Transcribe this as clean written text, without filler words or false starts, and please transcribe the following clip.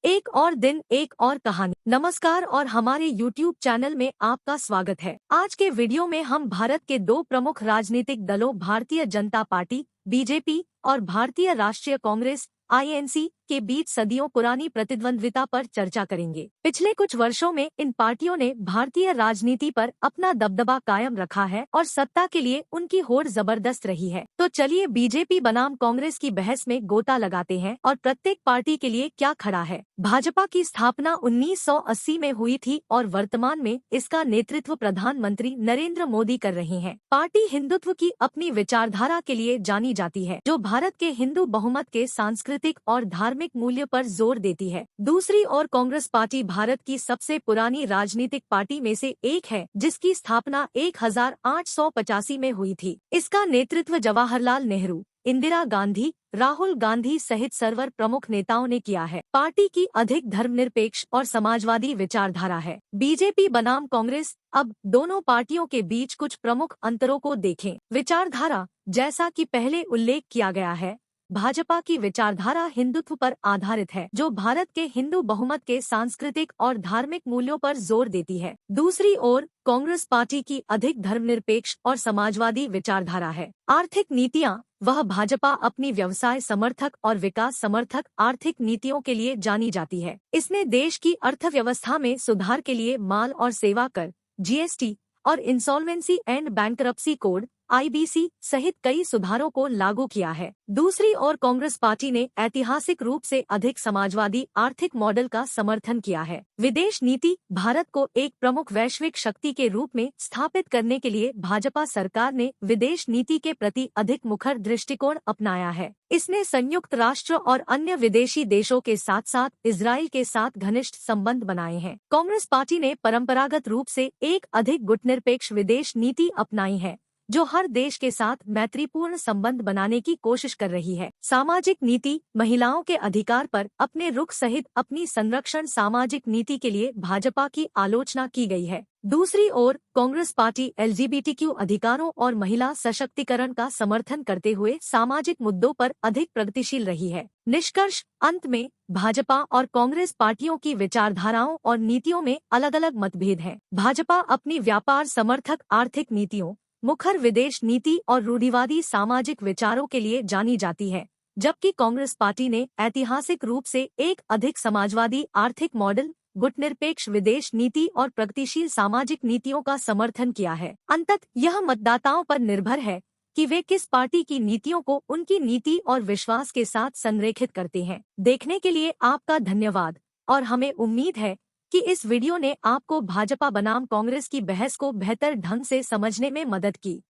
एक और दिन एक और कहानी। नमस्कार और हमारे YouTube चैनल में आपका स्वागत है। आज के वीडियो में हम भारत के दो प्रमुख राजनीतिक दलों भारतीय जनता पार्टी बीजेपी और भारतीय राष्ट्रीय कांग्रेस INC के बीच सदियों पुरानी प्रतिद्वंद्विता पर चर्चा करेंगे। पिछले कुछ वर्षों में इन पार्टियों ने भारतीय राजनीति पर अपना दबदबा कायम रखा है और सत्ता के लिए उनकी होड़ जबरदस्त रही है। तो चलिए बीजेपी बनाम कांग्रेस की बहस में गोता लगाते हैं और प्रत्येक पार्टी के लिए क्या खड़ा है। भाजपा की स्थापना 1980 में हुई थी और वर्तमान में इसका नेतृत्व प्रधानमंत्री नरेंद्र मोदी कर रहे हैं। पार्टी हिंदुत्व की अपनी विचारधारा के लिए जानी जाती है, जो भारत के हिंदू बहुमत के सांस्कृतिक और धार्मिक मूल्य पर जोर देती है। दूसरी ओर कांग्रेस पार्टी भारत की सबसे पुरानी राजनीतिक पार्टी में से एक है, जिसकी स्थापना 1885 में हुई थी। इसका नेतृत्व जवाहरलाल नेहरू, इंदिरा गांधी, राहुल गांधी सहित सर्वर प्रमुख नेताओं ने किया है। पार्टी की अधिक धर्मनिरपेक्ष और समाजवादी विचारधारा है। बीजेपी बनाम कांग्रेस। अब दोनों पार्टियों के बीच कुछ प्रमुख अंतरों को देखें। विचारधारा। जैसा कि पहले उल्लेख किया गया है, भाजपा की विचारधारा हिंदुत्व पर आधारित है, जो भारत के हिंदू बहुमत के सांस्कृतिक और धार्मिक मूल्यों पर जोर देती है। दूसरी ओर कांग्रेस पार्टी की अधिक धर्मनिरपेक्ष और समाजवादी विचारधारा है। आर्थिक नीतियां। वह भाजपा अपनी व्यवसाय समर्थक और विकास समर्थक आर्थिक नीतियों के लिए जानी जाती है। इसने देश की अर्थव्यवस्था में सुधार के लिए माल और सेवा कर, GST और insolvency and bankruptcy code IBC सहित कई सुधारों को लागू किया है। दूसरी ओर कांग्रेस पार्टी ने ऐतिहासिक रूप से अधिक समाजवादी आर्थिक मॉडल का समर्थन किया है। विदेश नीति। भारत को एक प्रमुख वैश्विक शक्ति के रूप में स्थापित करने के लिए भाजपा सरकार ने विदेश नीति के प्रति अधिक मुखर दृष्टिकोण अपनाया है। इसने संयुक्त राष्ट्र और अन्य विदेशी देशों के साथ साथ इजराइल के साथ घनिष्ठ संबंध बनाए हैं। कांग्रेस पार्टी ने परंपरागत रूप से एक अधिक गुटनिरपेक्ष विदेश नीति अपनाई है, जो हर देश के साथ मैत्रीपूर्ण संबंध बनाने की कोशिश कर रही है। सामाजिक नीति। महिलाओं के अधिकार पर अपने रुख सहित अपनी संरक्षण सामाजिक नीति के लिए भाजपा की आलोचना की गई है। दूसरी ओर कांग्रेस पार्टी LGBTQ अधिकारों और महिला सशक्तिकरण का समर्थन करते हुए सामाजिक मुद्दों पर अधिक प्रगतिशील रही है। निष्कर्ष। अंत में भाजपा और कांग्रेस पार्टियों की विचारधाराओं और नीतियों में अलग अलग मतभेद हैं। भाजपा अपनी व्यापार समर्थक आर्थिक नीतियों, मुखर विदेश नीति और रूढ़िवादी सामाजिक विचारों के लिए जानी जाती है, जबकि कांग्रेस पार्टी ने ऐतिहासिक रूप से एक अधिक समाजवादी आर्थिक मॉडल, गुटनिरपेक्ष विदेश नीति और प्रगतिशील सामाजिक नीतियों का समर्थन किया है। अंततः यह मतदाताओं पर निर्भर है कि वे किस पार्टी की नीतियों को उनकी नीति और विश्वास के साथ संरेखित करते हैं। देखने के लिए आपका धन्यवाद और हमें उम्मीद है कि इस वीडियो ने आपको भाजपा बनाम कांग्रेस की बहस को बेहतर ढंग से समझने में मदद की।